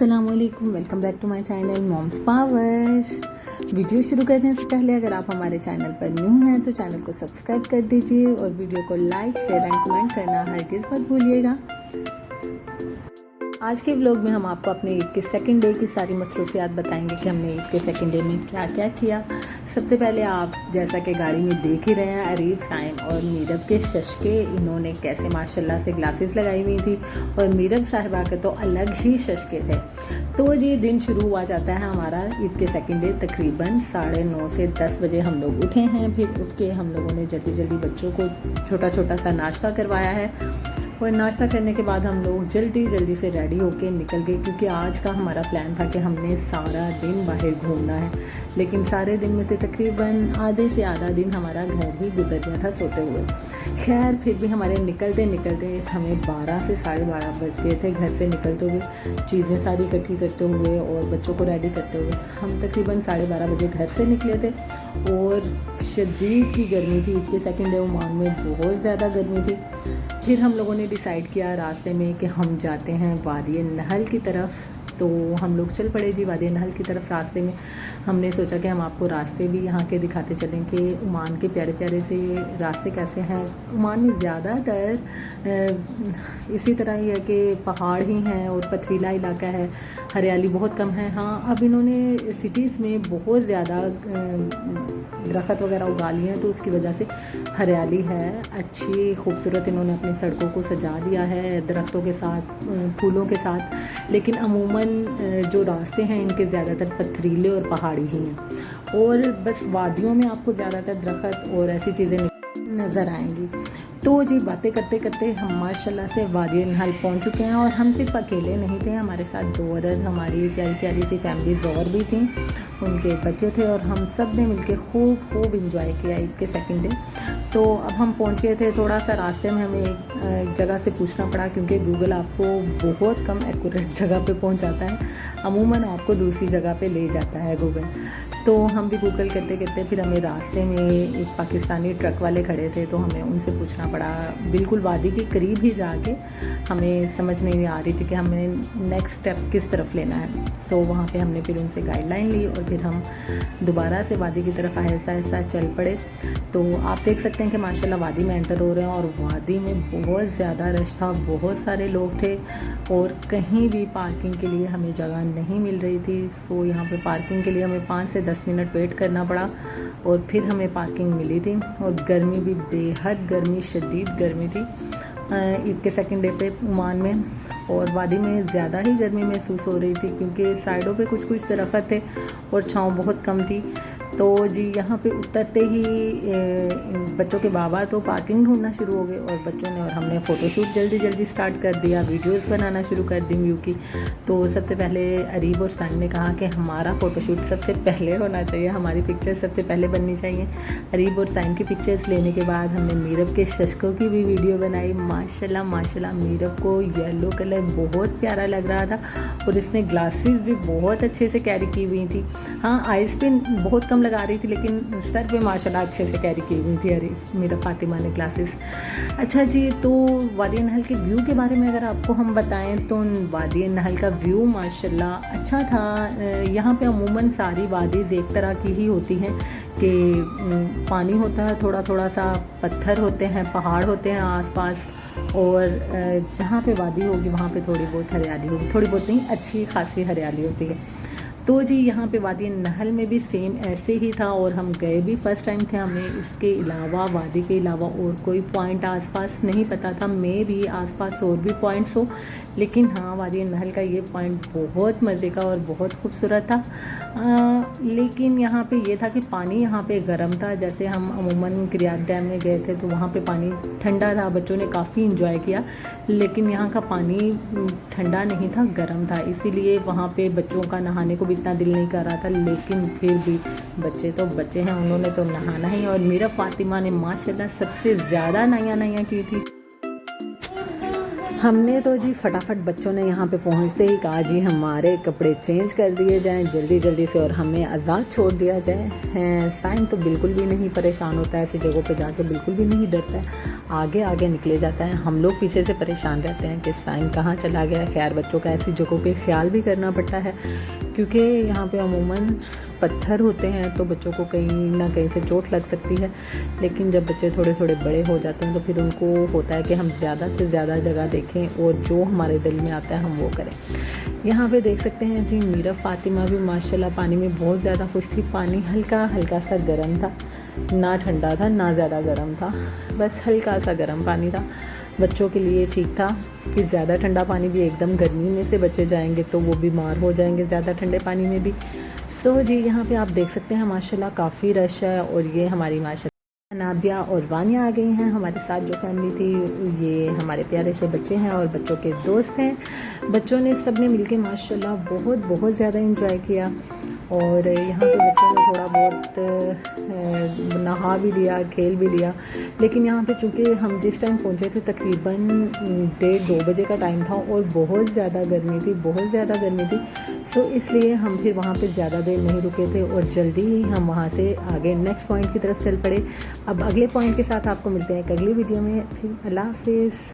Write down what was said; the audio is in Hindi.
अस्सलामुअलैकुम, welcome back to my channel moms power. Video शुरू करने से पहले अगर आप हमारे चैनल पर न्यू हैं तो चैनल को सब्सक्राइब कर दीजिए और वीडियो को लाइक, शेयर एंड कमेंट करना हरगिज़ मत भूलिएगा। आज के व्लॉग में हम आपको अपने ईद के सेकंड डे की सारी मसरूफियात बताएंगे कि हमने ईद के सेकंड डे में क्या क्या किया। सबसे पहले आप जैसा कि गाड़ी में देख ही रहे हैं, अरीफ, साइम और मीरब के शशके इन्होंने कैसे माशाल्लाह से ग्लासेस लगाई हुई थी और मीरब साहिबा के तो अलग ही शशके थे। तो जी दिन शुरू हुआ जाता है हमारा ईद के सेकंड डे तकरीबन 9:30 से 10 बजे हम लोग उठे हैं। फिर उठ के हम लोगों ने जल्दी जल्दी बच्चों को छोटा छोटा सा नाश्ता करवाया है और नाश्ता करने के बाद हम लोग जल्दी जल्दी से रेडी होके निकल गए, क्योंकि आज का हमारा प्लान था कि हमने सारा दिन बाहर घूमना है। लेकिन सारे दिन में से तकरीबन आधे से आधा दिन हमारा घर ही गुजर गया था सोते हुए। खैर फिर भी हमारे निकलते निकलते हमें 12 से 12:30 बज गए थे घर से निकलते हुए, चीज़ें सारी इकट्ठी करते हुए और बच्चों को रेडी करते हुए। हम तकरीबन 12:30 बजे घर से निकले थे और शदीद की गर्मी थी। ईद के सेकंड डे ओमान में बहुत ज़्यादा गर्मी थी। फिर हम लोगों ने डिसाइड किया रास्ते में कि हम जाते हैं वादी नहल की तरफ। तो हम लोग चल पड़े जी वादी नहल की तरफ। रास्ते में हमने सोचा कि हम आपको रास्ते भी यहाँ के दिखाते चलें कि ओमान के प्यारे प्यारे से रास्ते कैसे हैं। ओमान में ज़्यादातर इसी तरह ही है कि पहाड़ ही हैं और पथरीला इलाका है, हरियाली बहुत कम है। हाँ, अब इन्होंने सिटीज़ में बहुत ज़्यादा दरख्त वगैरह उगा लिए हैं तो उसकी वजह से हरियाली है अच्छी खूबसूरत। इन्होंने अपनी सड़कों को सजा दिया है दरख्तों के साथ, फूलों के साथ। लेकिन अमूमन जो रास्ते हैं इनके ज़्यादातर पथरीले और पहाड़ी ही हैं और बस वादियों में आपको ज़्यादातर दरख्त और ऐसी चीज़ें नज़र आएंगी। तो जी बातें करते करते हम माशाल्लाह से वादी नहल पहुंच चुके हैं और हम सिर्फ अकेले नहीं थे, हमारे साथ 2 औरत, हमारी प्यारी प्यारी सी फैमिलीज और भी थी, उनके बच्चे थे और हम सब ने मिलके खूब इंजॉय किया ईद के सेकंड डे। तो अब हम पहुंच गए थे। थोड़ा सा रास्ते में हमें एक जगह से पूछना पड़ा, क्योंकि गूगल आपको बहुत कम एक्यूरेट जगह पे पहुंचाता है, अमूमन आपको दूसरी जगह पे ले जाता है गूगल। तो हम भी गूगल करते करते फिर हमें रास्ते में एक पाकिस्तानी ट्रक वाले खड़े थे तो हमें उनसे पूछना पड़ा। बिल्कुल वादी के करीब ही जाके हमें समझ नहीं आ रही थी कि हमें नेक्स्ट स्टेप किस तरफ लेना है। सो वहाँ पे हमने फिर उनसे गाइडलाइन ली और फिर हम दोबारा से वादी की तरफ आहिस्ता आहिस्ता चल पड़े। तो आप देख सकते हैं कि माशाल्लाह वादी में एंटर हो रहे हैं और वादी में बहुत ज़्यादा रश था, बहुत सारे लोग थे और कहीं भी पार्किंग के लिए हमें जगह नहीं मिल रही थी। सो यहाँ पे पार्किंग के लिए हमें 5 से 10 मिनट वेट करना पड़ा और फिर हमें पार्किंग मिली थी। और गर्मी भी बेहद गर्मी, शदीद गर्मी थी ईद के सेकंड डे पे ओमान में। और वादी में ज़्यादा ही गर्मी महसूस हो रही थी क्योंकि साइडों पे कुछ कुछ दरख्त थे और छाँव बहुत कम थी। तो जी यहाँ पे उतरते ही बच्चों के बाबा तो पार्किंग ढूंढना शुरू हो गए और बच्चों ने और हमने फ़ोटोशूट जल्दी जल्दी स्टार्ट कर दिया, वीडियोस बनाना शुरू कर दी व्यू की। तो सबसे पहले अरीब और साइन ने कहा कि हमारा फ़ोटोशूट सबसे पहले होना चाहिए, हमारी पिक्चर सबसे पहले बननी चाहिए। अरीब और साइन की पिक्चर्स लेने के बाद हमने मीरब के शशकों की भी वीडियो बनाई। माशाल्लाह माशाल्लाह मीरब को येलो कलर बहुत प्यारा लग रहा था और इसने ग्लासेस भी बहुत अच्छे से कैरी की हुई थी। हाँ, आइज़ पे बहुत कम लगा रही थी लेकिन सर पे माशाल्लाह अच्छे से कैरी की हुई थी अरे मेरा फातिमा ने ग्लासेस। अच्छा जी, तो वादी नहल के व्यू के बारे में अगर आपको हम बताएं तो वादी नहल का व्यू माशाल्लाह अच्छा था। यहाँ पे अमूमन सारी वादीज़ एक तरह की ही होती हैं कि पानी होता है, थोड़ा थोड़ा सा पत्थर होते हैं, पहाड़ होते हैं आसपास और जहाँ पे वादी होगी वहाँ पे थोड़ी बहुत हरियाली होगी, थोड़ी बहुत नहीं अच्छी खासी हरियाली होती है। तो जी यहाँ पे वादी नहल में भी सेम ऐसे ही था और हम गए भी फर्स्ट टाइम थे। हमें इसके अलावा वादी के अलावा और कोई पॉइंट आसपास नहीं पता था, मे भी आसपास और भी पॉइंट्स हो, लेकिन हाँ वादी नहल का ये पॉइंट बहुत मज़े का और बहुत खूबसूरत था। लेकिन यहाँ पे ये था कि पानी यहाँ पे गर्म था। जैसे हम अमूमन किरियात डैम में गए थे तो वहाँ पे पानी ठंडा था, बच्चों ने काफ़ी इंजॉय किया, लेकिन यहाँ का पानी ठंडा नहीं था, गर्म था, इसीलिए वहाँ पे बच्चों का नहाने को भी इतना दिल नहीं कर रहा था। लेकिन फिर भी बच्चे तो बच्चे हैं, उन्होंने तो नहाना ही। और मेरा फातिमा ने माशाल्लाह सबसे ज़्यादा नया की थी। हमने तो जी फटाफट बच्चों ने यहाँ पे पहुँचते ही कहा जी हमारे कपड़े चेंज कर दिए जाएं जल्दी जल्दी से और हमें आज़ाद छोड़ दिया जाए। साइम तो बिल्कुल भी नहीं परेशान होता है, ऐसी जगहों पे जाके बिल्कुल भी नहीं डरता है, आगे आगे निकले जाता है। हम लोग पीछे से परेशान रहते हैं कि साइम कहाँ चला गया। खैर बच्चों का ऐसी जगहों पे ख्याल भी करना पड़ता है क्योंकि यहाँ पे अमूमन पत्थर होते हैं तो बच्चों को कहीं ना कहीं से चोट लग सकती है। लेकिन जब बच्चे थोड़े थोड़े बड़े हो जाते हैं तो फिर उनको होता है कि हम ज़्यादा से ज़्यादा जगह देखें और जो हमारे दिल में आता है हम वो करें। यहाँ पे देख सकते हैं जी मीरा फातिमा भी माशाल्लाह पानी में बहुत ज़्यादा खुश थी। पानी हल्का हल्का सा गर्म था, ना ठंडा था ना ज़्यादा गर्म था, बस हल्का सा गर्म पानी था। बच्चों के लिए ठीक था कि ज़्यादा ठंडा पानी भी एकदम गर्मी में से बच्चे जाएंगे तो वो बीमार हो जाएंगे ज़्यादा ठंडे पानी में भी। सो जी यहाँ पे आप देख सकते हैं माशाल्लाह काफ़ी रश है और ये हमारी माशाल्लाह नाबिया और वानिया आ गई हैं हमारे साथ। जो फैमिली थी ये हमारे प्यारे से बच्चे हैं और बच्चों के दोस्त हैं। बच्चों ने सब ने मिलके माशाल्लाह बहुत बहुत ज़्यादा इंजॉय किया और यहाँ पे बच्चों ने थोड़ा बहुत नहा भी लिया, खेल भी लिया। लेकिन यहाँ पे चूँकि हम जिस टाइम पहुँचे थे तकरीबन 1:30-2 बजे का टाइम था और बहुत ज़्यादा गर्मी थी, बहुत ज़्यादा गर्मी थी। सो इसलिए हम फिर वहाँ पे ज़्यादा देर नहीं रुके थे और जल्दी ही हम वहाँ से आगे नेक्स्ट पॉइंट की तरफ चल पड़े। अब अगले पॉइंट के साथ आपको मिलते हैं एक अगली वीडियो में। फिर अल्लाह हाफिज़।